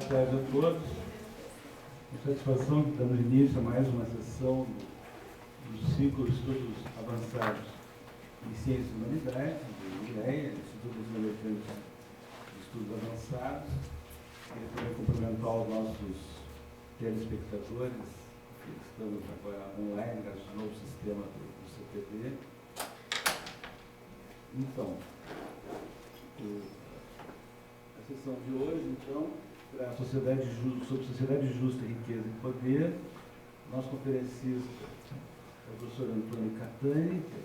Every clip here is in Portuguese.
tarde a todos. Com satisfação que damos início a mais uma sessão do ciclo de estudos avançados em Ciências e Humanidades, do IEA, Instituto Latino-Americano de Estudos Avançados. Queria também cumprimentar os nossos telespectadores, que estamos agora online, graças ao novo sistema do CPD. Então, a sessão de hoje, então, para sobre sociedade justa, riqueza e poder, nosso conferencista é o professor Antônio Catani, que eu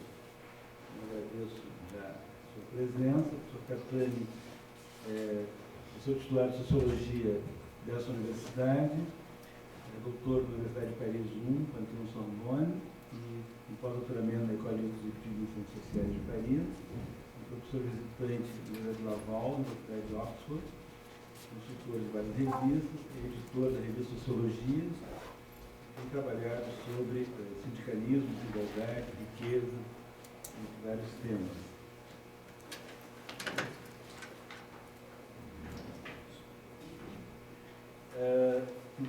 agradeço já a sua presença. O professor Catani é professor titular de Sociologia dessa universidade, é doutor da Universidade de Paris I, Panthéon Sorbonne, e em pós-doutoramento na École de Ciências Sociais de Paris, professor visitante da Universidade de Laval, na Universidade de Oxford, consultor de várias revistas, editor da revista Sociologia, tem trabalhado sobre sindicalismo, desigualdade, riqueza, entre vários temas.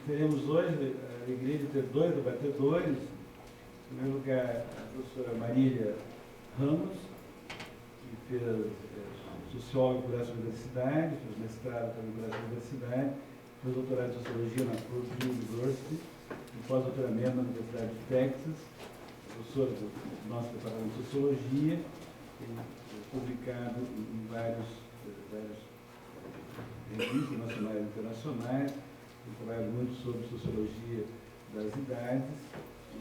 Teremos hoje a alegria de ter dois debatedores. Em primeiro lugar, a professora Marília Ramos, que fez sociólogo por essa universidade, fez mestrado também por essa universidade, fez doutorado em Sociologia na Purdue University, e pós-doutoramento na Universidade de Texas, professor do nosso departamento de Sociologia, tem publicado em vários revistas nacionais e internacionais, tem trabalhado muito sobre Sociologia das Idades e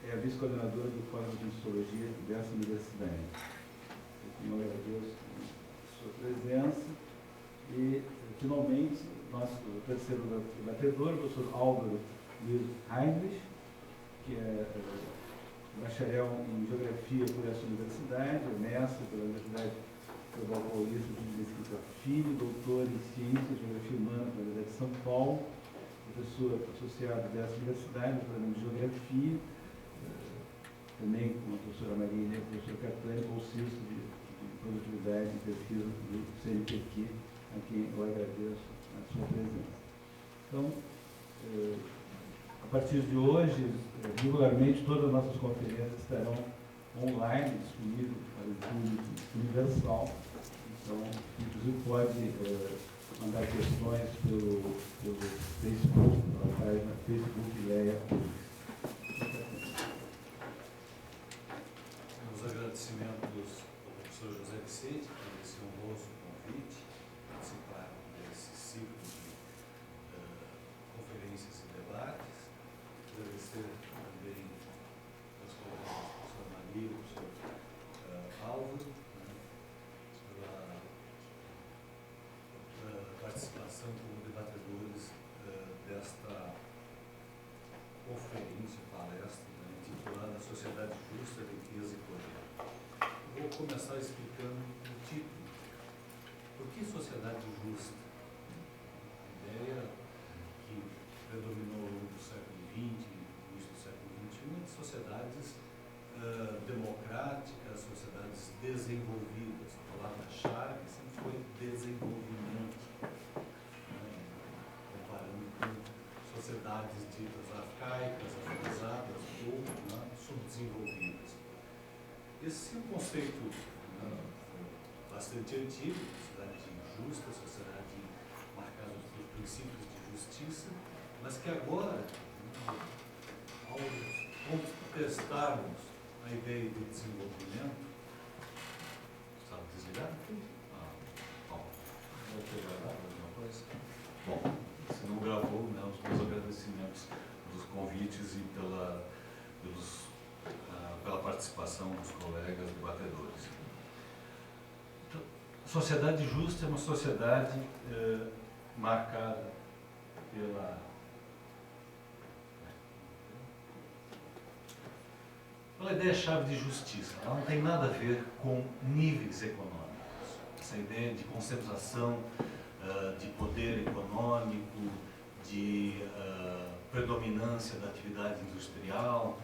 é a vice-coordenadora do Fórum de Sociologia dessa universidade. Eu agradeço a sua presença e, finalmente, nosso terceiro debatedor, o professor Álvaro Luiz Heinrich, que é bacharel em Geografia por essa universidade, mestre pela Universidade Federal Paulista de Mesquita Filho, doutor em Ciências e Geografia Humana pela Universidade de São Paulo, professor associado dessa universidade, doutorando em Geografia, também com a professora Marília e o professor Catani, bolsista de produtividade e pesquisa do CNPq, a quem eu agradeço a sua presença. Então, a partir de hoje, regularmente, todas as nossas conferências estarão online, disponíveis para o público universal. Então, inclusive, pode mandar questões pelo Facebook, pela página Facebook IEA. Os agradecimentos ao professor José Vicente por esse honroso convite para participar desse ciclo de conferências e debates. Agradecer também aos colegas do professor Maria e do professor Álvaro, pela participação como debatedores desta conferência, palestra, intitulada Sociedade Justa, Riqueza e Poder. Vou começar explicando o título. Por que sociedade justa? A ideia que predominou ao longo do século XX, início do século XXI, é de sociedades democráticas, sociedades desenvolvidas. A palavra-chave sempre foi desenvolvimento, comparando com sociedades ditas arcaicas, atrasadas ou subdesenvolvidas. Esse é um conceito bastante antigo, sociedade justa, sociedade marcada por princípios de justiça, mas que agora, ao contestarmos a ideia de desenvolvimento, estava desligado? Bom, vou pegar alguma coisa? Bom, se não gravou, né, os meus agradecimentos dos convites e pela participação dos colegas debatedores. Então, sociedade justa é uma sociedade marcada pela ideia-chave de justiça. Ela não tem nada a ver com níveis econômicos. Essa ideia de concentração de poder econômico, de predominância da atividade industrial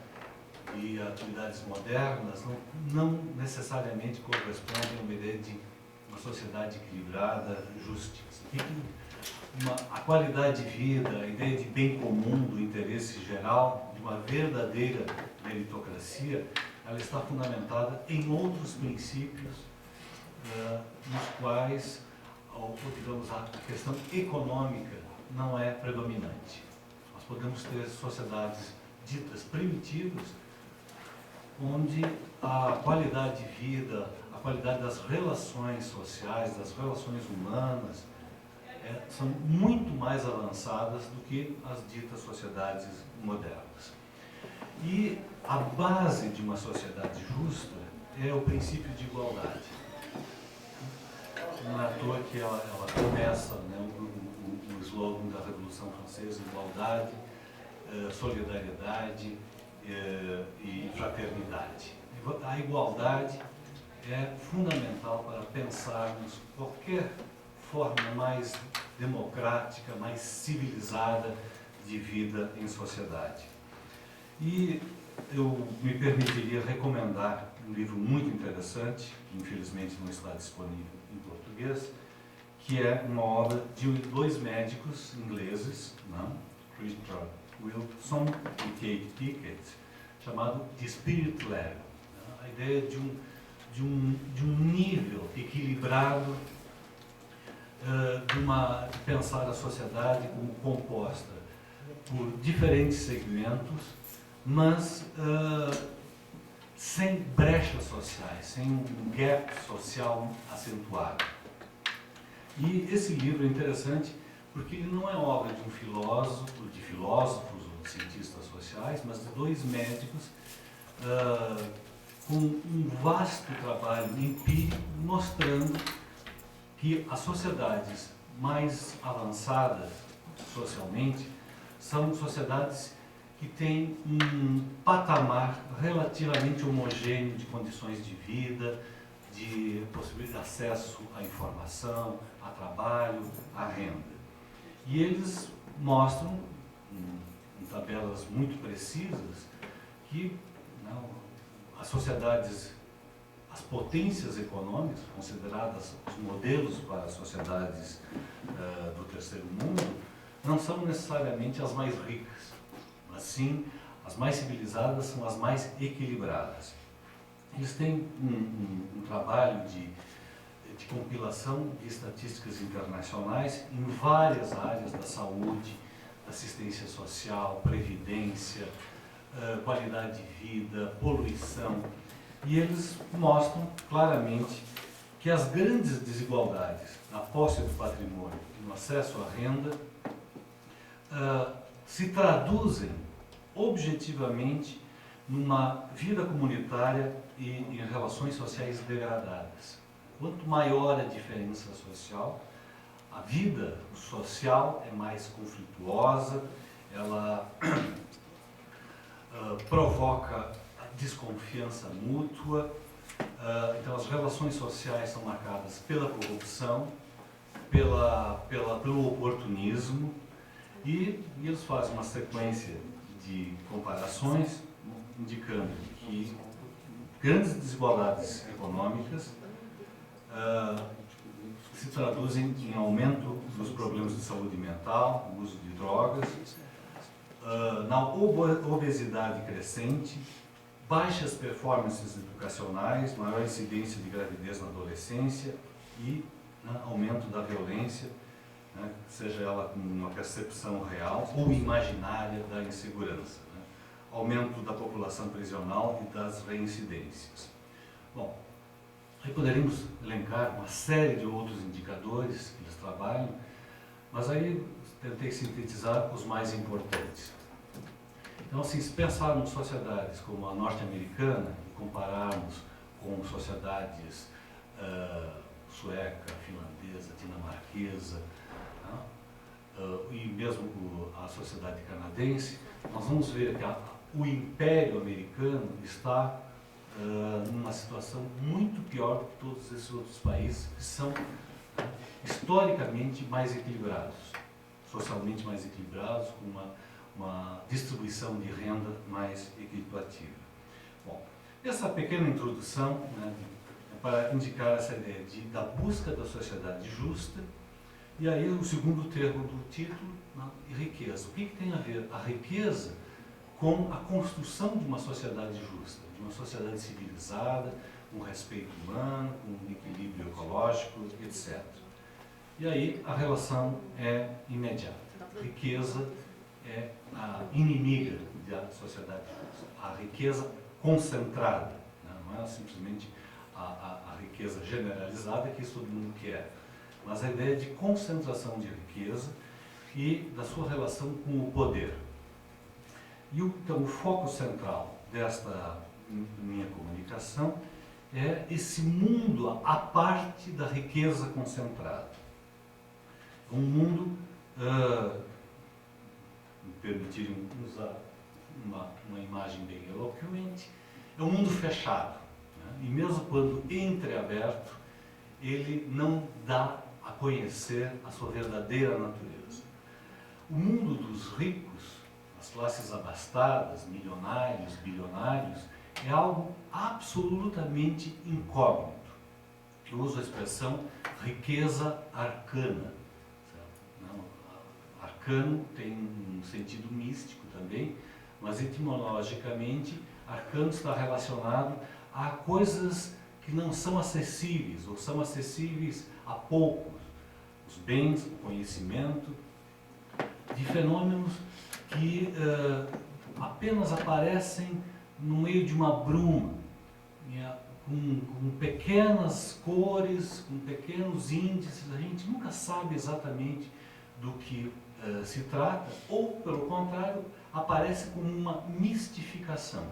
e atividades modernas não necessariamente correspondem a uma ideia de uma sociedade equilibrada, justiça. a qualidade de vida, a ideia de bem comum, do interesse geral, de uma verdadeira meritocracia, ela está fundamentada em outros princípios nos quais, digamos, a questão econômica não é predominante. Nós podemos ter sociedades ditas primitivas, onde a qualidade de vida, a qualidade das relações sociais, das relações humanas, são muito mais avançadas do que as ditas sociedades modernas. E a base de uma sociedade justa é o princípio de igualdade. Não é à toa que ela começa, né, o slogan da Revolução Francesa: igualdade, solidariedade e fraternidade. A igualdade é fundamental para pensarmos qualquer forma mais democrática, mais civilizada de vida em sociedade. E eu me permitiria recomendar um livro muito interessante, que infelizmente não está disponível em português, que é uma obra de dois médicos ingleses, não? Christopher Wilson e Kate Pickett, chamado The Spirit Level. A ideia de um nível equilibrado de pensar a sociedade como composta por diferentes segmentos, mas sem brechas sociais, sem um gap social acentuado. E esse livro é interessante porque ele não é obra de um filósofo, de filósofos ou de cientistas sociais, mas de dois médicos com um vasto trabalho empírico mostrando que as sociedades mais avançadas socialmente são sociedades que têm um patamar relativamente homogêneo de condições de vida, de possibilidade de acesso à informação, a trabalho, à renda. E eles mostram, em tabelas muito precisas, que as sociedades, as potências econômicas, consideradas os modelos para as sociedades do terceiro mundo, não são necessariamente as mais ricas, mas sim as mais civilizadas são as mais equilibradas. Eles têm um trabalho de compilação de estatísticas internacionais em várias áreas da saúde, da assistência social, previdência, qualidade de vida, poluição. E eles mostram claramente que as grandes desigualdades na posse do patrimônio e no acesso à renda se traduzem objetivamente numa vida comunitária e em relações sociais degradadas. Quanto maior a diferença social, a vida social é mais conflituosa, ela provoca desconfiança mútua, então as relações sociais são marcadas pela corrupção, pelo oportunismo, e eles fazem uma sequência de comparações indicando que grandes desigualdades econômicas se traduzem em aumento dos problemas de saúde mental, uso de drogas, na obesidade crescente, baixas performances educacionais, maior incidência de gravidez na adolescência e aumento da violência, seja ela com uma percepção real ou imaginária da insegurança, aumento da população prisional e das reincidências. Bom, aí poderíamos elencar uma série de outros indicadores que eles trabalham, mas aí tentei sintetizar os mais importantes. Então, assim, se pensarmos sociedades como a norte-americana e compararmos com sociedades sueca, finlandesa, dinamarquesa, e mesmo a sociedade canadense, nós vamos ver que o Império Americano está numa situação muito pior que todos esses outros países que são historicamente mais equilibrados, socialmente mais equilibrados, com uma distribuição de renda mais equitativa. Bom, essa pequena introdução é para indicar essa ideia da busca da sociedade justa E aí o segundo termo do título, riqueza. O que tem a ver a riqueza com a construção de uma sociedade justa, de uma sociedade civilizada, com respeito humano, com um equilíbrio ecológico, etc. E aí a relação é imediata. Riqueza é a inimiga da sociedade justa. A riqueza concentrada, né? Não é simplesmente a riqueza generalizada, que isso todo mundo quer, mas a ideia de concentração de riqueza e da sua relação com o poder. E então, o foco central desta minha comunicação é esse mundo à parte da riqueza concentrada. Um mundo, me permitirem usar uma imagem bem eloquente, é um mundo fechado, né? E mesmo quando entreaberto, ele não dá a conhecer a sua verdadeira natureza. O mundo dos ricos, as classes abastadas, milionários, bilionários, é algo absolutamente incógnito. Eu uso a expressão riqueza arcana. Não, arcano tem um sentido místico também, mas etimologicamente, arcano está relacionado a coisas que não são acessíveis, ou são acessíveis a poucos. Os bens, o conhecimento, de fenômenos que apenas aparecem no meio de uma bruma, com pequenas cores, com pequenos índices. A gente nunca sabe exatamente do que se trata, ou, pelo contrário, aparece como uma mistificação.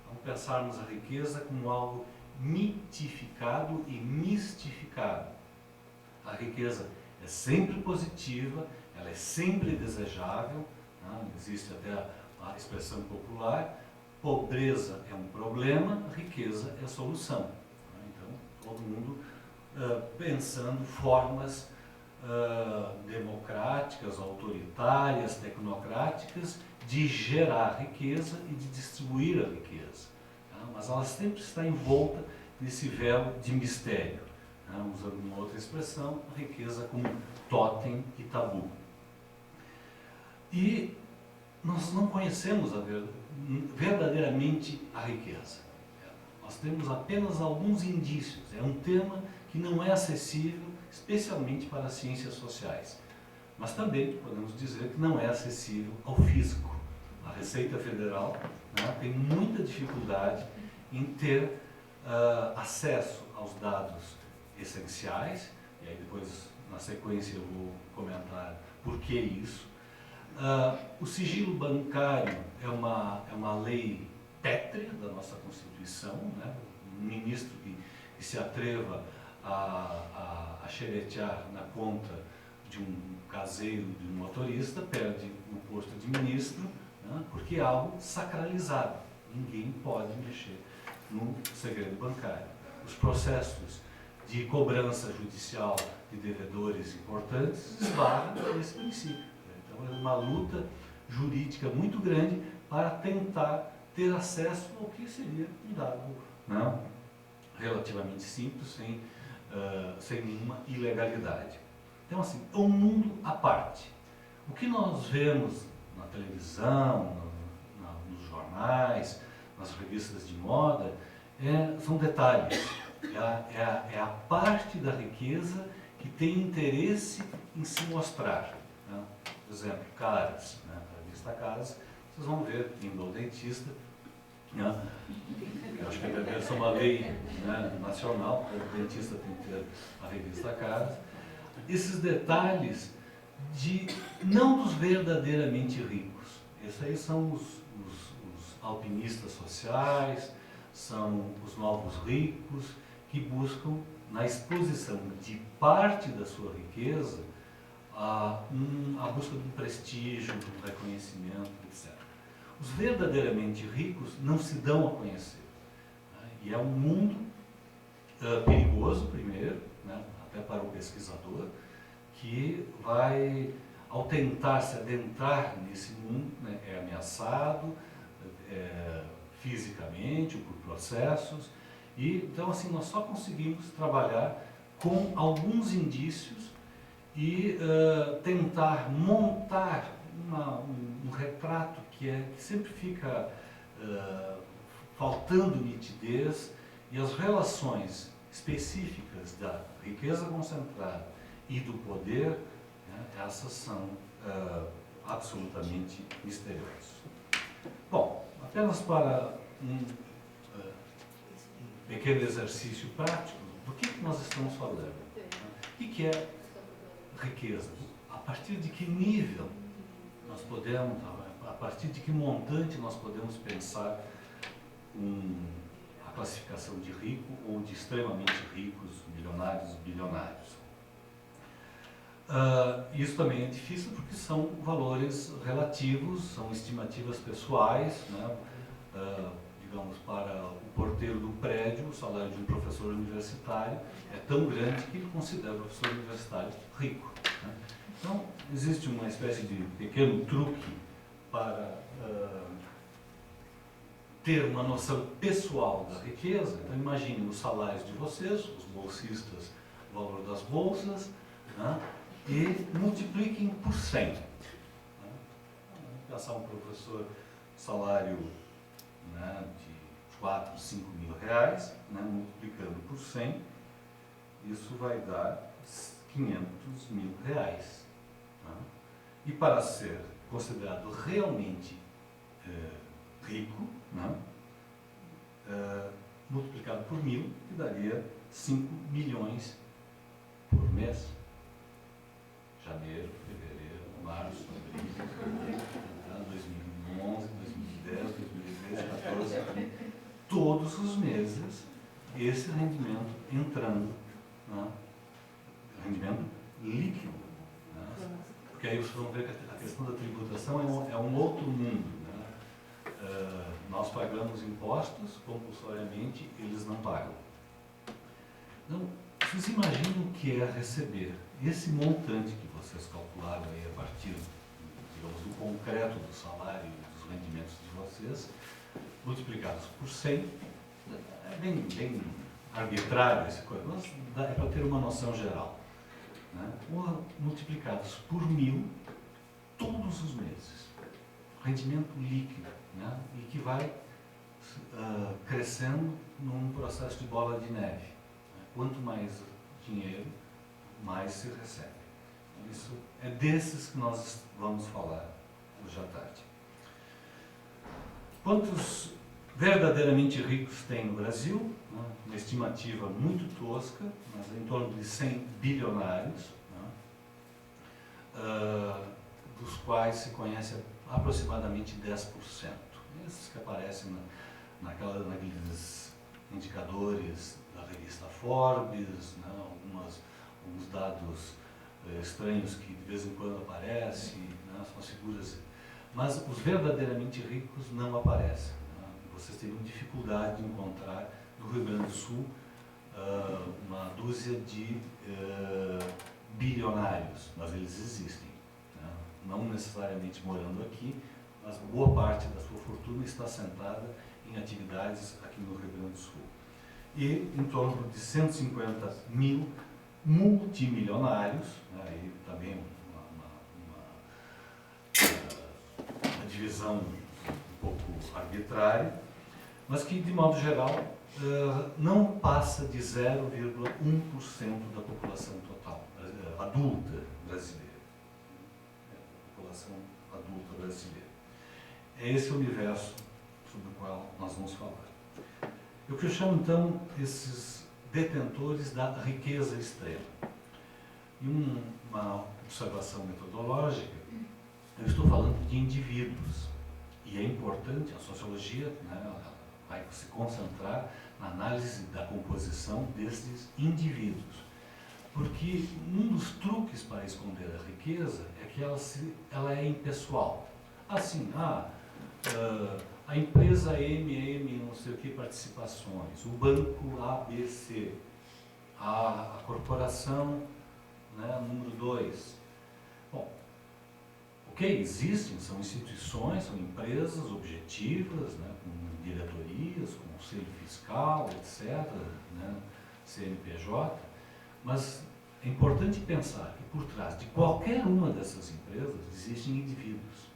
Vamos pensarmos a riqueza como algo mitificado e mistificado. A riqueza é sempre positiva, ela é sempre desejável, né? Existe até a expressão popular: pobreza é um problema, riqueza é a solução. Né? Então, todo mundo pensando formas democráticas, autoritárias, tecnocráticas de gerar riqueza e de distribuir a riqueza. Tá? Mas ela sempre está envolta nesse véu de mistério. Usando uma outra expressão, a riqueza como tótem e tabu. E nós não conhecemos verdadeiramente a riqueza. Nós temos apenas alguns indícios. É um tema que não é acessível, especialmente para as ciências sociais. Mas também podemos dizer que não é acessível ao físico. A Receita Federal, né, tem muita dificuldade em ter acesso aos dados essenciais, e aí depois, na sequência, eu vou comentar por que isso. O sigilo bancário é uma lei pétrea da nossa Constituição, né? Um ministro que se atreva a xeretear na conta de um caseiro, de um motorista, perde o posto de ministro, né? Porque é algo sacralizado. Ninguém pode mexer no segredo bancário. Os processos de cobrança judicial de devedores importantes esbarram nesse princípio. Então, é uma luta jurídica muito grande para tentar ter acesso ao que seria um dado, né, relativamente simples, sem nenhuma ilegalidade. Então, assim, é um mundo à parte. O que nós vemos na televisão, nos jornais, nas revistas de moda, são detalhes. É a parte da riqueza que tem interesse em se mostrar. Né? Por exemplo, Caras, né? A revista Caras, vocês vão ver, indo ao dentista, né? Eu acho que deve ser uma lei, né, nacional, o dentista tem que ter a revista Caras. Esses detalhes não dos verdadeiramente ricos. Esses aí são os alpinistas sociais, são os novos ricos, que buscam, na exposição de parte da sua riqueza, a busca de um prestígio, de um reconhecimento, etc. Os verdadeiramente ricos não se dão a conhecer. Né? E é um mundo perigoso, primeiro, né, até para o pesquisador, que vai, ao tentar se adentrar nesse mundo, né, é ameaçado fisicamente ou por processos. E, então, assim, nós só conseguimos trabalhar com alguns indícios e tentar montar um retrato que sempre fica faltando nitidez, e as relações específicas da riqueza concentrada e do poder, né, essas são absolutamente misteriosas. Bom, apenas para um pequeno exercício prático, do que nós estamos falando? O que é riqueza? A partir de que nível nós podemos, a partir de que montante nós podemos pensar a classificação de rico ou de extremamente ricos, milionários, bilionários? Isso também é difícil porque são valores relativos, são estimativas pessoais, né? Digamos, para o porteiro do prédio, o salário de um professor universitário é tão grande que ele considera o professor universitário rico, né? Então, existe uma espécie de pequeno truque para ter uma noção pessoal da riqueza. Então, imagine os salários de vocês, os bolsistas, o valor das bolsas, né? E multipliquem por 100. Né? Pensar um professor, salário, né, de 4, 5 mil reais, né, multiplicando por 100, isso vai dar 500 mil reais. Né? E para ser considerado realmente rico, né, multiplicado por 1000, que daria 5 milhões por mês. Janeiro, fevereiro, março, abril, 2011, 2010, 2013, 2014, todos os meses, esse rendimento entrando, né? Rendimento líquido. Né? Porque aí vocês vão ver que a questão da tributação é um outro mundo. Né? Nós pagamos impostos compulsoriamente, eles não pagam. Então, vocês imaginam o que é receber esse montante que vocês calcularam aí a partir, digamos, do concreto do salário e dos rendimentos de vocês, multiplicados por 100, é bem arbitrário esse coisa, mas é para ter uma noção geral. Né? Multiplicados por 1000 todos os meses. Rendimento líquido, né? E que vai crescendo num processo de bola de neve. Quanto mais dinheiro, mais se recebe. Isso é desses que nós vamos falar hoje à tarde. Quantos verdadeiramente ricos tem no Brasil? Uma estimativa muito tosca, mas em torno de 100 bilionários, dos quais se conhece aproximadamente 10%. Esses que aparecem naqueles indicadores da revista Forbes, né, alguns dados estranhos que de vez em quando aparecem, né, são as figuras, mas os verdadeiramente ricos não aparecem. Né? Vocês teriam dificuldade de encontrar no Rio Grande do Sul uma dúzia de bilionários, mas eles existem. Né? Não necessariamente morando aqui, mas boa parte da sua fortuna está sentada em atividades aqui no Rio Grande do Sul. E em torno de 150 mil multimilionários, né, aí também uma divisão um pouco arbitrária, mas que, de modo geral, não passa de 0,1% da população total adulta brasileira. População adulta brasileira. É esse o universo sobre o qual nós vamos falar. Eu que chamo, então, esses detentores da riqueza extrema. E uma observação metodológica, eu estou falando de indivíduos. E é importante, a sociologia, né, vai se concentrar na análise da composição desses indivíduos. Porque um dos truques para esconder a riqueza é que ela é impessoal. Assim, a empresa MM, não sei o que, participações, o banco ABC, a corporação, né, número 2. Bom, ok, existem, são instituições, são empresas objetivas, né, com diretorias, com conselho fiscal, etc., né, CNPJ, mas é importante pensar que por trás de qualquer uma dessas empresas existem indivíduos.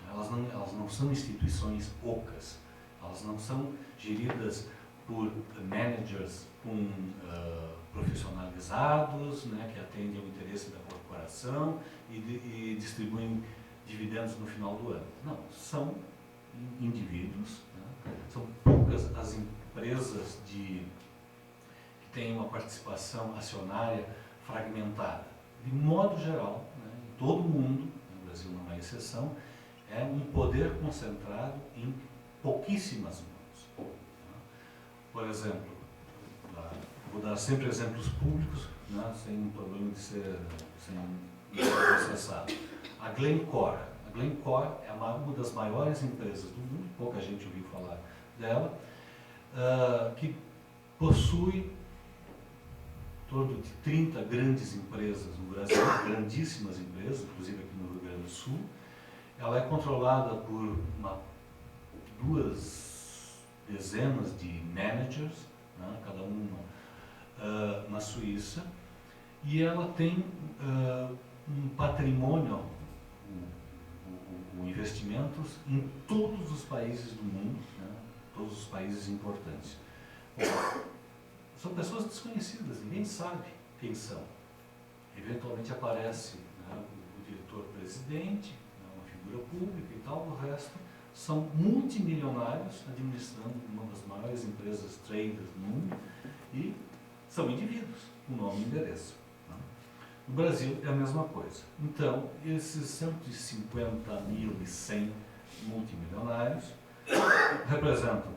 Elas não são instituições ocas, elas não são geridas por managers profissionalizados, né, que atendem ao interesse da corporação e distribuem dividendos no final do ano. Não, são indivíduos, né, são poucas as empresas que têm uma participação acionária fragmentada. De modo geral, né, em todo o mundo, no Brasil não é exceção, é um poder concentrado em pouquíssimas mãos. Por exemplo, vou dar sempre exemplos públicos, né, sem problema de ser processado. A Glencore. A Glencore é uma das maiores empresas do mundo, pouca gente ouviu falar dela, que possui em torno de 30 grandes empresas no Brasil, grandíssimas empresas, inclusive aqui no Rio Grande do Sul. Ela é controlada por 2 dezenas de managers, né, cada um na Suíça, e ela tem um patrimônio, investimentos em todos os países do mundo, né, todos os países importantes. Bom, são pessoas desconhecidas, ninguém sabe quem são. Eventualmente aparece, né, o diretor-presidente, uma figura pública e tal, o resto são multimilionários administrando uma das maiores empresas traders do mundo e são indivíduos, com nome e endereço. Né? No Brasil é a mesma coisa. Então, esses 150.100 multimilionários representam,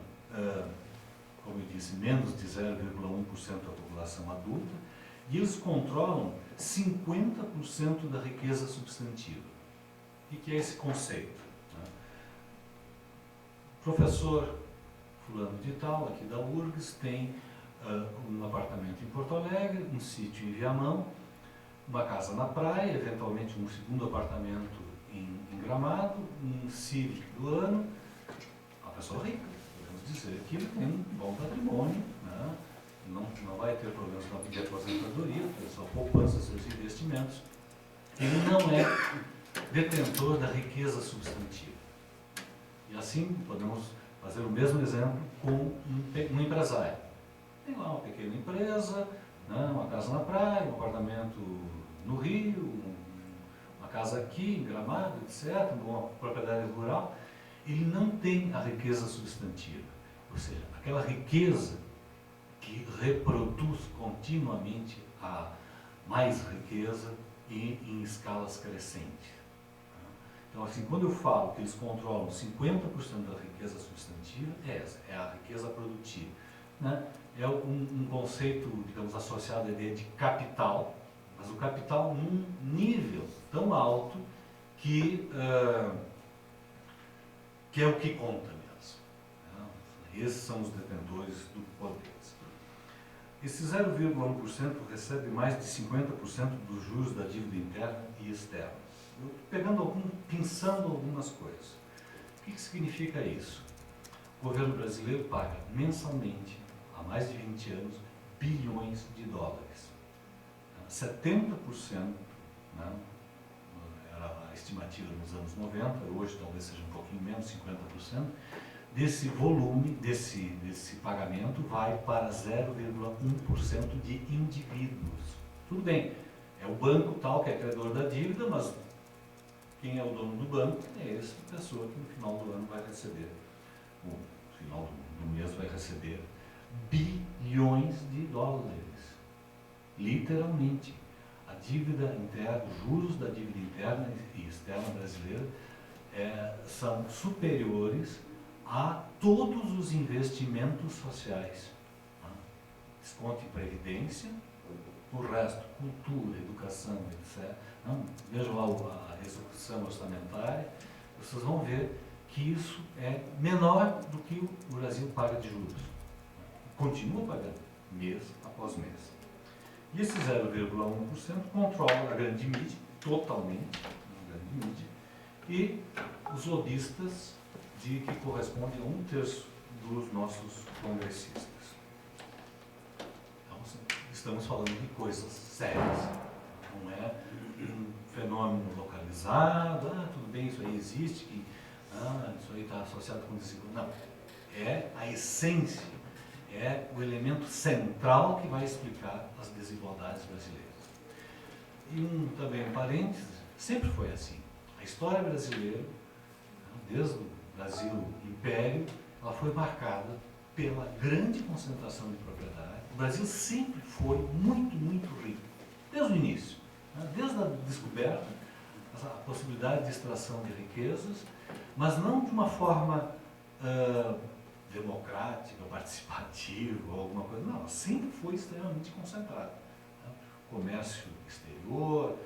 como eu disse, menos de 0,1% da população adulta e eles controlam 50% da riqueza substantiva. O que é esse conceito? O professor fulano de tal, aqui da URGS, tem um apartamento em Porto Alegre, um sítio em Viamão, uma casa na praia, eventualmente um segundo apartamento em Gramado, um Civic do ano, uma pessoa rica, podemos dizer que ele tem um bom patrimônio, né? Não vai ter problemas com a de aposentadoria, porque só poupança seus investimentos. Ele não é detentor da riqueza substantiva. E assim podemos fazer o mesmo exemplo com um empresário. Tem lá uma pequena empresa, né, uma casa na praia, um apartamento no Rio, uma casa aqui em Gramado, etc., uma propriedade rural. Ele não tem a riqueza substantiva, ou seja, aquela riqueza que reproduz continuamente a mais riqueza e em escalas crescentes. Então, assim, quando eu falo que eles controlam 50% da riqueza substantiva, é essa, é a riqueza produtiva. Né? É um conceito, digamos, associado à ideia de capital, mas o capital num nível tão alto que é o que conta mesmo. Né? Esses são os detentores do poder. Esse 0,1% recebe mais de 50% dos juros da dívida interna e externa. Eu estou pensando algumas coisas. O que significa isso? O governo brasileiro paga mensalmente, há mais de 20 anos, bilhões de dólares. 70%, né, era a estimativa nos anos 90, hoje talvez seja um pouquinho menos, 50%, desse volume, desse pagamento, vai para 0,1% de indivíduos. Tudo bem, é o banco tal que é credor da dívida, mas quem é o dono do banco é essa pessoa que no final do ano vai receber, no final do mês vai receber bilhões de dólares. Literalmente. A dívida interna, os juros da dívida interna e externa brasileira são superiores a todos os investimentos sociais. Tá? Desconto em previdência, o resto, cultura, educação, etc. Não, vejam lá a execução orçamentária, vocês vão ver que isso é menor do que o Brasil paga de juros. Continua pagando, mês após mês. E esse 0,1% controla a grande mídia, totalmente, a grande mídia, e os lobistas, que correspondem a 1/3 dos nossos congressistas. Então, estamos falando de coisas sérias. Não é um fenômeno localizado, tudo bem, isso aí existe, isso aí está associado com desigualdade. Não. É a essência, é o elemento central que vai explicar as desigualdades brasileiras. E também um parênteses, sempre foi assim. A história brasileira, desde o Brasil Império, ela foi marcada pela grande concentração de propriedade. O Brasil sempre foi muito, muito rico, desde o início. Desde a descoberta, a possibilidade de extração de riquezas, mas não de uma forma democrática, participativa, ou alguma coisa. Não, ela sempre foi extremamente concentrada. Comércio exterior,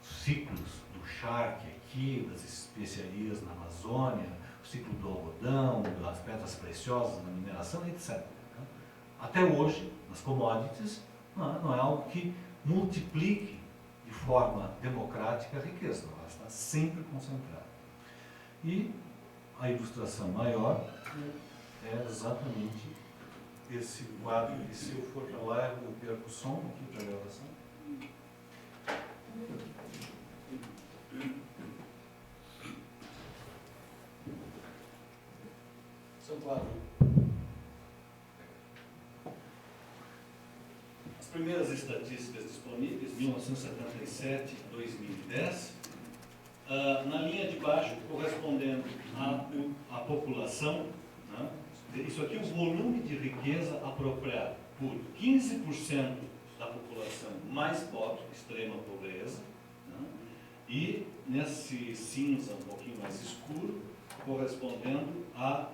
os ciclos do charque aqui, das especiarias na Amazônia, o ciclo do algodão, das pedras preciosas na mineração, etc. Até hoje, nas commodities, não é algo que multiplique de forma democrática a riqueza, ela está sempre concentrada. E a ilustração maior é exatamente esse quadro, e se eu for para lá, eu perco o som aqui para a gravação. São quadro. As primeiras estatísticas disponíveis, 1977 a 2010, na linha de baixo, correspondendo à população, né? Isso aqui é o volume de riqueza apropriado por 15% da população mais pobre, extrema pobreza, né? E nesse cinza um pouquinho mais escuro, correspondendo à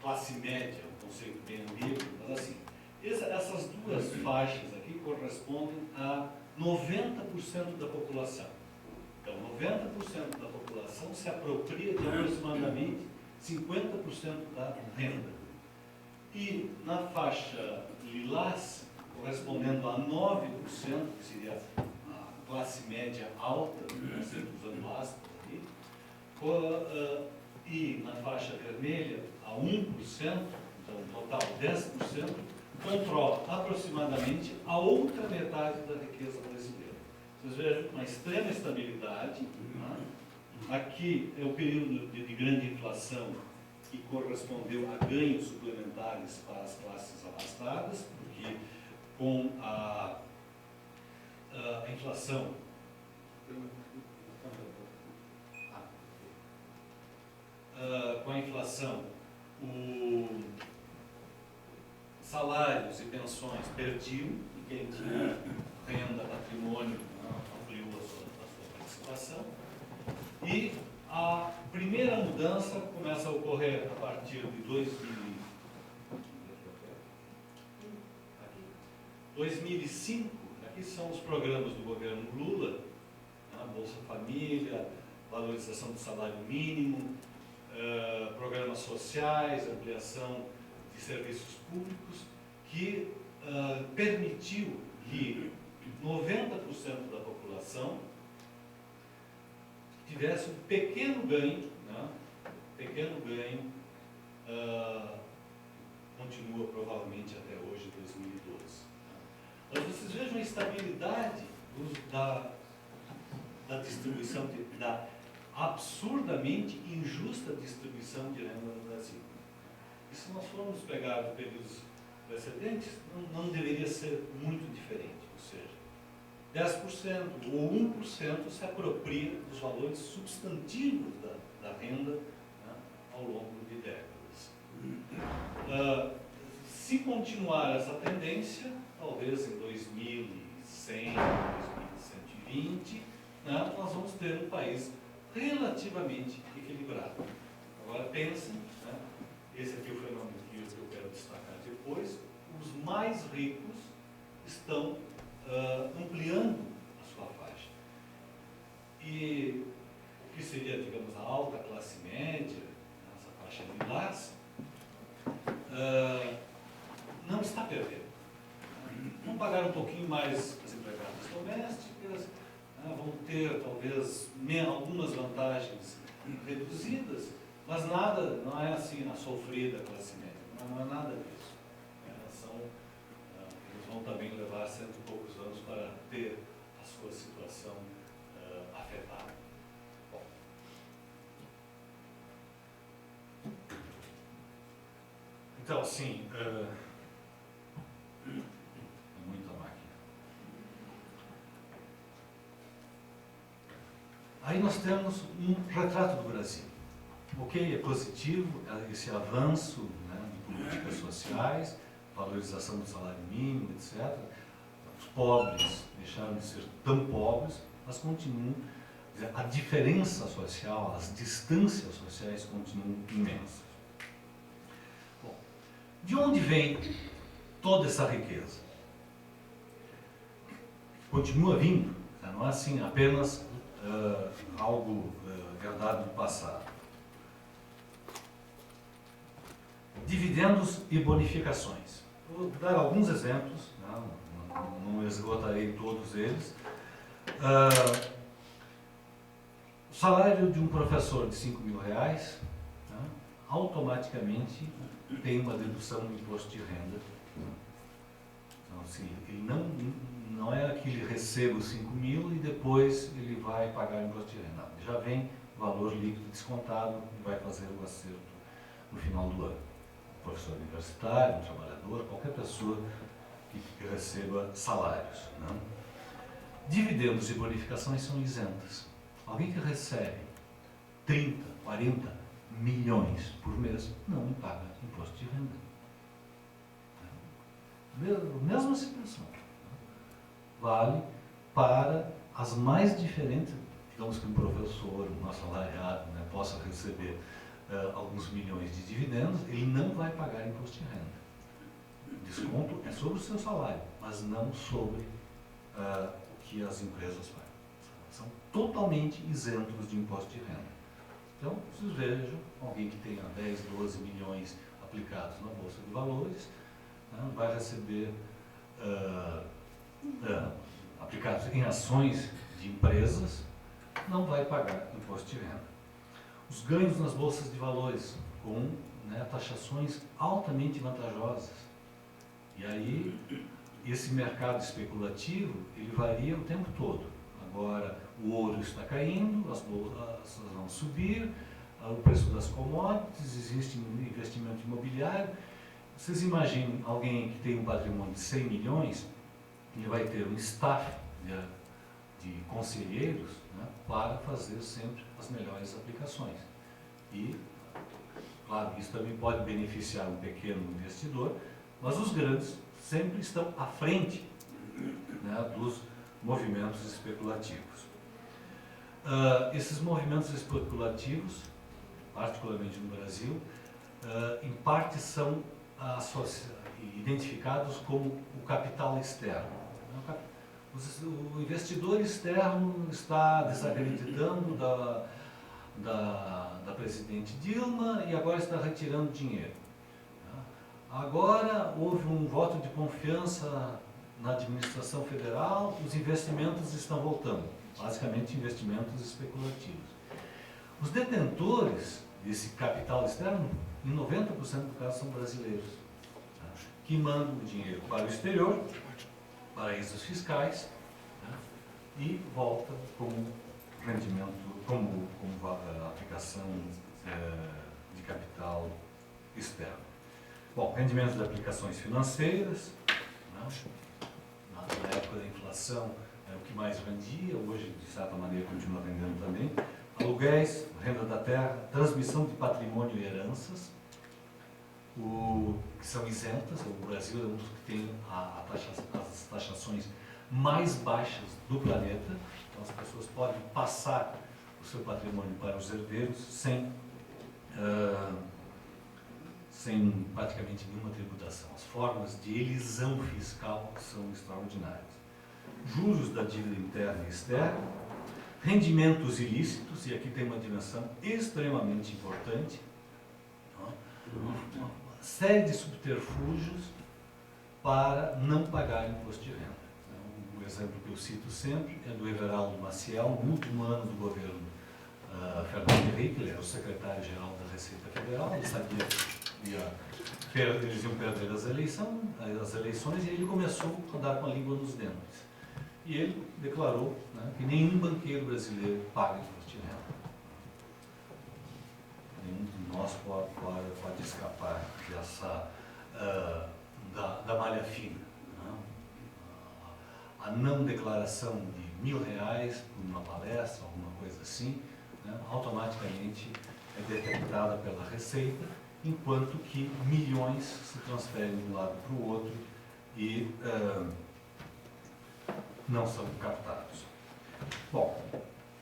classe média, um conceito bem ambíguo, mas assim, essas duas faixas aqui correspondem a 90% da população. Então, 90% da população se apropria de aproximadamente 50% da renda. E na faixa lilás, correspondendo a 9%, que seria a classe média alta, usando aspas aqui, e na faixa vermelha, a 1%, então total 10%, controla aproximadamente a outra metade da riqueza brasileira. Vocês vejam uma extrema estabilidade. Né? Aqui é o período de grande inflação que correspondeu a ganhos suplementares para as classes abastadas, porque com a inflação salários e pensões perdiam, e quem tinha renda, patrimônio, ampliou a sua participação. E a primeira mudança começa a ocorrer a partir de 2005. Aqui são os programas do governo Lula, Bolsa Família, valorização do salário mínimo, programas sociais, ampliação de serviços públicos, que permitiu que 90% da população tivesse um pequeno ganho, continua provavelmente até hoje, 2012. Mas vocês vejam a estabilidade da distribuição, da absurdamente injusta distribuição de renda no Brasil. E se nós formos pegar períodos precedentes, não deveria ser muito diferente, ou seja, 10% ou 1% se apropria dos valores substantivos da renda, né, ao longo de décadas. Se continuar essa tendência, talvez em 2100, 2120, né, nós vamos ter um país relativamente equilibrado. Agora pensem, né, esse aqui é o fenômeno que eu quero destacar depois, os mais ricos estão ampliando a sua faixa. E o que seria, digamos, a alta classe média, essa faixa lilás, não está perdendo. Vão pagar um pouquinho mais as empregadas domésticas, vão ter talvez algumas vantagens reduzidas, Mas nada, não é assim a sofrida classe média, não é nada disso. Eles vão também levar 100 e poucos anos para ter a sua situação afetada. Bom. Então, sim, é muita máquina. Aí nós temos um retrato do Brasil. Ok, é positivo esse avanço, né, de políticas sociais, valorização do salário mínimo, etc. Os pobres deixaram de ser tão pobres, mas continuam, a diferença social, as distâncias sociais continuam imensas. Bom, de onde vem toda essa riqueza? Continua vindo, né? Não é assim apenas algo herdado do passado. Dividendos e bonificações. Vou dar alguns exemplos, não esgotarei todos eles. O salário de um professor de R$5.000, automaticamente tem uma dedução do imposto de renda. Então, assim, ele não é que ele receba os 5.000 e depois ele vai pagar o imposto de renda. Não, já vem o valor líquido descontado e vai fazer o acerto no final do ano. Um professor universitário, um trabalhador, qualquer pessoa que receba salários. Né? Dividendos e bonificações são isentas. Alguém que recebe 30, 40 milhões por mês não paga imposto de renda. Mesma situação. Vale para as mais diferentes, digamos que um professor, um assalariado, né, possa receber alguns milhões de dividendos, ele não vai pagar imposto de renda. O desconto é sobre o seu salário, mas não sobre o que as empresas pagam. São totalmente isentos de imposto de renda. Então, vocês vejam, alguém que tenha 10, 12 milhões aplicados na Bolsa de Valores, né, vai receber aplicados em ações de empresas, não vai pagar imposto de renda. Os ganhos nas bolsas de valores, com, né, taxações altamente vantajosas. E aí, esse mercado especulativo, ele varia o tempo todo. Agora, o ouro está caindo, as bolsas vão subir, o preço das commodities, existe um investimento imobiliário. Vocês imaginem alguém que tem um patrimônio de 100 milhões, ele vai ter um staff de conselheiros, né, para fazer sempre as melhores aplicações. E, claro, isso também pode beneficiar um pequeno investidor, mas os grandes sempre estão à frente, né, dos movimentos especulativos. Esses movimentos especulativos, particularmente no Brasil, em parte são identificados como o capital externo. O investidor externo está desacreditando da presidente Dilma e agora está retirando dinheiro. Agora houve um voto de confiança na administração federal, os investimentos estão voltando, basicamente investimentos especulativos. Os detentores desse capital externo, em 90% dos casos, são brasileiros, que mandam o dinheiro para o exterior, paraísos fiscais, e volta como rendimento, como aplicação de capital externo. Bom, rendimento de aplicações financeiras, né? Na época da inflação era o que mais rendia, hoje de certa maneira continua rendendo também. Aluguéis, renda da terra, transmissão de patrimônio e heranças, que são isentas. O Brasil é um dos que tem as taxações mais baixas do planeta, então as pessoas podem passar o seu patrimônio para os herdeiros sem praticamente nenhuma tributação. As formas de elisão fiscal são extraordinárias. Juros da dívida interna e externa, rendimentos ilícitos, e aqui tem uma dimensão extremamente importante, uma série de subterfúgios para não pagar imposto de renda. O exemplo que eu cito sempre é do Everaldo Maciel, no último ano do governo Fernando Henrique, ele era o secretário-geral da Receita Federal, ele sabia que eles iam perder as eleições, e ele começou a andar com a língua nos dentes. E ele declarou, né, que nenhum banqueiro brasileiro paga imposto de renda. Nenhum de nós pode escapar dessa, da malha fina. Né? A não declaração de R$1.000 por uma palestra, alguma coisa assim, né, automaticamente é detectada pela Receita, enquanto que milhões se transferem de um lado para o outro e não são captados. Bom,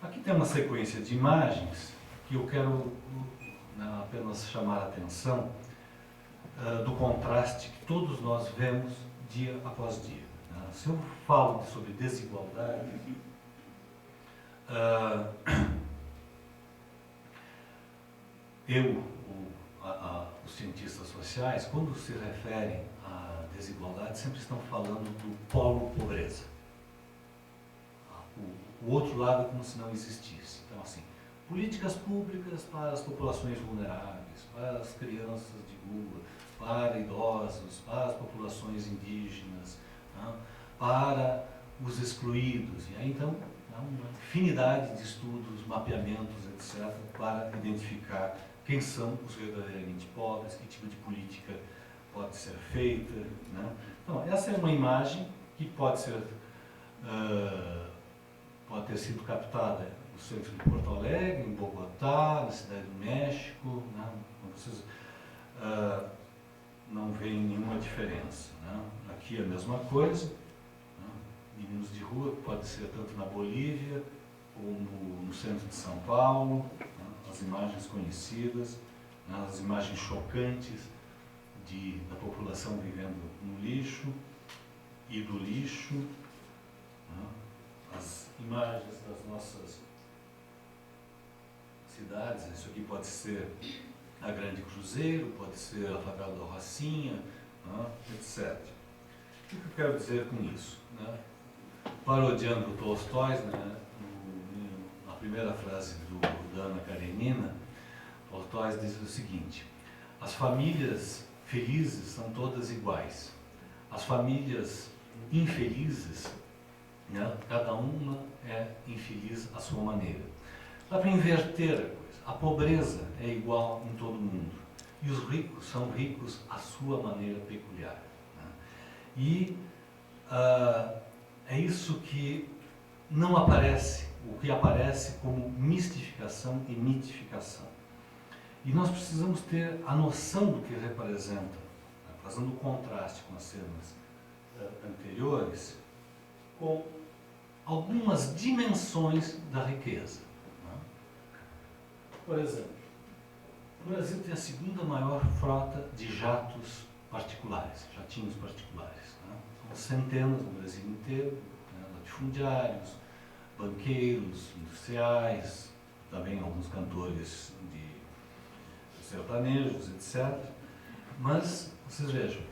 aqui tem uma sequência de imagens que eu quero apenas chamar a atenção do contraste que todos nós vemos dia após dia. Se eu falo sobre desigualdade, os cientistas sociais, quando se referem à desigualdade, sempre estão falando do polo pobreza. O outro lado como se não existisse. Então, assim, políticas públicas para as populações vulneráveis, para as crianças de rua, para idosos, para as populações indígenas, né, para os excluídos. E aí, então, há uma infinidade de estudos, mapeamentos, etc., para identificar quem são os verdadeiramente pobres, que tipo de política pode ser feita. Né? Então, essa é uma imagem que pode ter sido captada no centro de Porto Alegre, em Bogotá, na Cidade do México. Né? Vocês não veem nenhuma diferença. Né? Aqui é a mesma coisa. Né? Meninos de rua, pode ser tanto na Bolívia, como no centro de São Paulo. Né? As imagens conhecidas, né? As imagens chocantes da população vivendo no lixo e do lixo. Né? As imagens das nossas cidades, isso aqui pode ser a Grande Cruzeiro, pode ser a favela da Rocinha, né, etc. O que eu quero dizer com isso? Né? Parodiando o Tolstói, né, na primeira frase da Ana Karenina, Tolstói diz o seguinte: as famílias felizes são todas iguais. As famílias infelizes, né, cada uma é infeliz à sua maneira. Dá para inverter a coisa. A pobreza é igual em todo mundo. E os ricos são ricos à sua maneira peculiar. Né? E é isso que não aparece, o que aparece como mistificação e mitificação. E nós precisamos ter a noção do que representa, né, fazendo o contraste com as cenas anteriores, com algumas dimensões da riqueza. Né? Por exemplo, o Brasil tem a segunda maior frota de jatos particulares, jatinhos particulares. Né? São centenas no Brasil inteiro, né, latifundiários, banqueiros, industriais, também alguns cantores de sertanejos, etc. Mas, vocês vejam,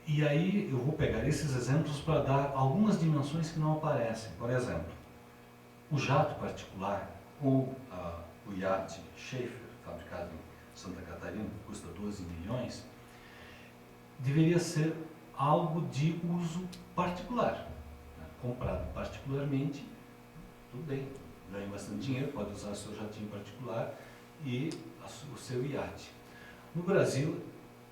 e aí eu vou pegar esses exemplos para dar algumas dimensões que não aparecem. Por exemplo, o jato particular, ou o iate Schaefer, fabricado em Santa Catarina, que custa 12 milhões, deveria ser algo de uso particular. Né? Comprado particularmente, tudo bem, ganha bastante dinheiro, pode usar o seu jatinho particular e o seu iate. No Brasil,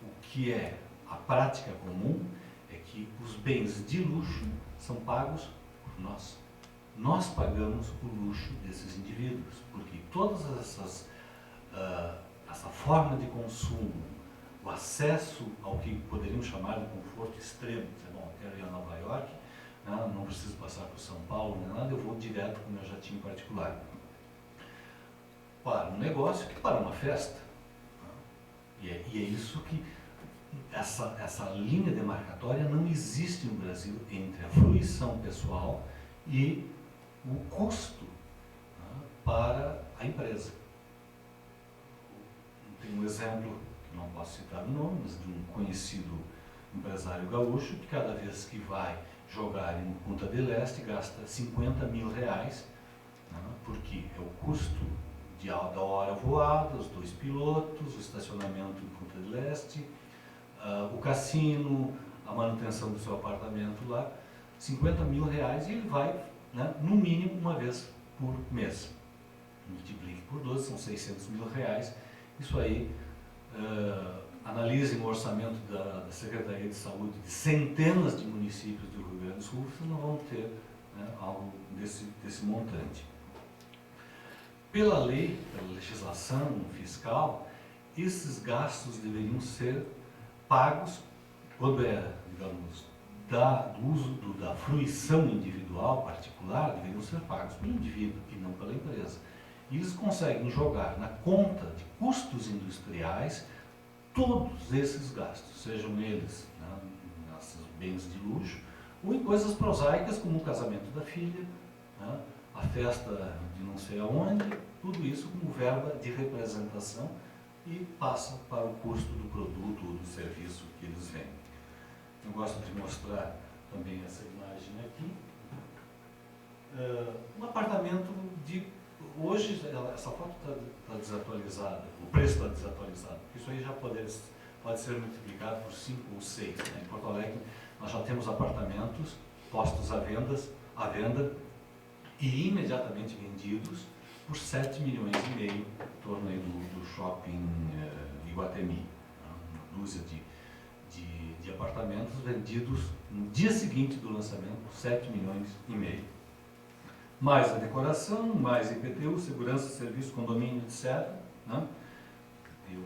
o que é a prática comum é que os bens de luxo são pagos por nós. Nós pagamos o luxo desses indivíduos, porque todas essa forma de consumo, o acesso ao que poderíamos chamar de conforto extremo, dizer, bom, eu quero ir a Nova York, né, não preciso passar por São Paulo nem nada, eu vou direto com o meu jatinho particular. Para um negócio que para uma festa. Né? E é isso que essa linha demarcatória não existe no Brasil entre a fruição pessoal e o custo, né, para a empresa. Tem um exemplo, que não posso citar o nome, mas de um conhecido empresário gaúcho que cada vez que vai jogar em Punta del Este gasta R$50 mil, né, né? Porque é o custo da hora voada, os 2 pilotos, o estacionamento em Punta del Este, o cassino, a manutenção do seu apartamento lá, R$50 mil, e ele vai, né, no mínimo uma vez por mês. Multiplique por 12, são R$600 mil. Isso aí, analisem o orçamento da Secretaria de Saúde de centenas de municípios do Rio Grande do Sul, vocês não vão ter, né, algo desse montante. Pela lei, pela legislação fiscal, esses gastos deveriam ser pagos quando digamos, do uso da fruição individual, particular, deveriam ser pagos pelo indivíduo e não pela empresa. E eles conseguem jogar na conta de custos industriais todos esses gastos, sejam eles, né, nesses bens de luxo, ou em coisas prosaicas como o casamento da filha, né, a festa de não sei aonde, tudo isso como verba de representação e passa para o custo do produto ou do serviço que eles vendem. Eu gosto de mostrar também essa imagem aqui. Um apartamento de... Hoje, essa foto está desatualizada, o preço está desatualizado, porque isso aí já pode ser multiplicado por 5 ou 6. Né? Em Porto Alegre, nós já temos apartamentos postos à venda e imediatamente vendidos por R$7,5 milhões, em torno aí do shopping Iguatemi. Né? Uma dúzia de apartamentos vendidos no dia seguinte do lançamento por R$7,5 milhões. Mais a decoração, mais IPTU, segurança, serviço, condomínio, etc. Né? Eu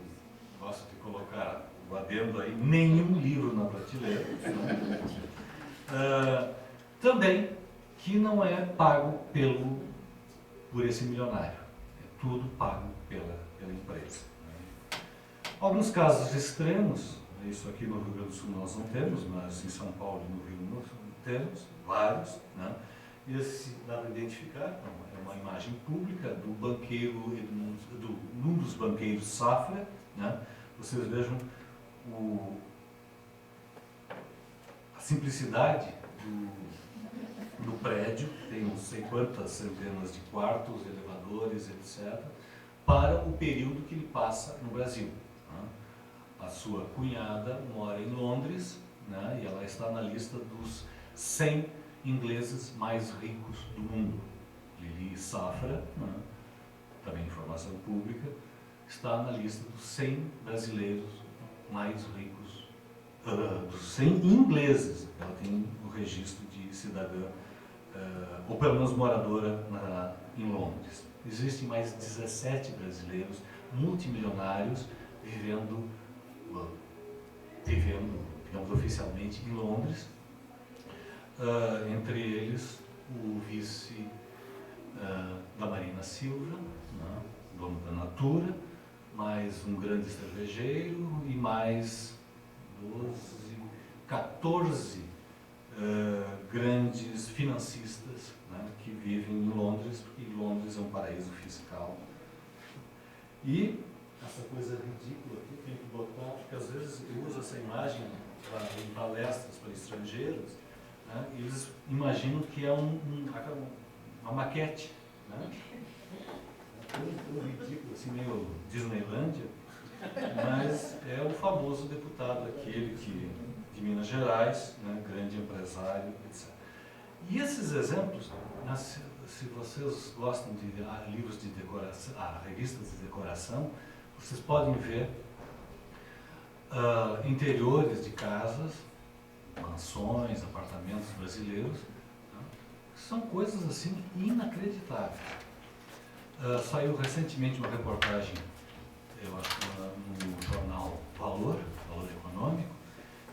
gosto de colocar o adendo aí, nenhum livro na prateleira. Né? Também que não é pago por esse milionário. É tudo pago pela empresa. Né? Alguns casos extremos, isso aqui no Rio Grande do Sul nós não temos, mas em São Paulo e no Rio nós temos, vários. Né? Esse dá para identificar, é uma imagem pública do banqueiro, um dos banqueiros Safra. Né? Vocês vejam a simplicidade do prédio, tem não sei quantas centenas de quartos, elevadores, etc., para o período que ele passa no Brasil. Né? A sua cunhada mora em Londres, né? E ela está na lista dos 100 ingleses mais ricos do mundo. Lili Safra, né? Também informação pública, está na lista dos 100 brasileiros mais ricos, dos 100 ingleses. Ela tem o registro de cidadã, ou pelo menos moradora em Londres. Existem mais 17 brasileiros multimilionários vivendo, digamos, oficialmente em Londres. Entre eles, o vice da Marina Silva, né, dono da Natura, mais um grande cervejeiro e mais 14 grandes financistas, né, que vivem em Londres, porque Londres é um paraíso fiscal. E essa coisa ridícula aqui, tem que botar, porque às vezes eu uso essa imagem em palestras para estrangeiros, né, e eles imaginam que é uma maquete, né? É tão ridículo, assim, meio Disneylândia, mas é o famoso deputado aquele de Minas Gerais, né, grande empresário, etc. E esses exemplos, né, se vocês gostam de livros de decoração, revistas de decoração, vocês podem ver interiores de casas, mansões, apartamentos brasileiros, né, que são coisas assim inacreditáveis. Saiu recentemente uma reportagem, eu acho que no jornal Valor Econômico,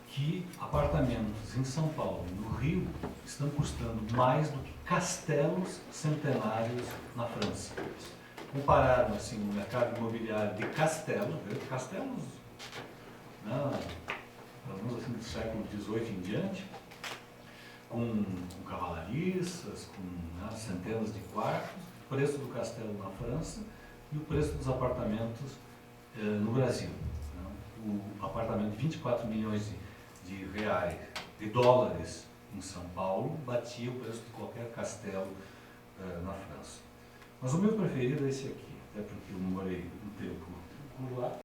que apartamentos em São Paulo e no Rio estão custando mais do que castelos centenários na França. Compararam assim, o mercado imobiliário de castelos, né, pelo menos assim, do século XVIII em diante, com cavalariças, com, né, centenas de quartos, o preço do castelo na França e o preço dos apartamentos no Brasil. Né? O apartamento de 24 milhões de dólares em São Paulo batia o preço de qualquer castelo na França. Mas o meu preferido é esse aqui, até porque eu morei um tempo por lá.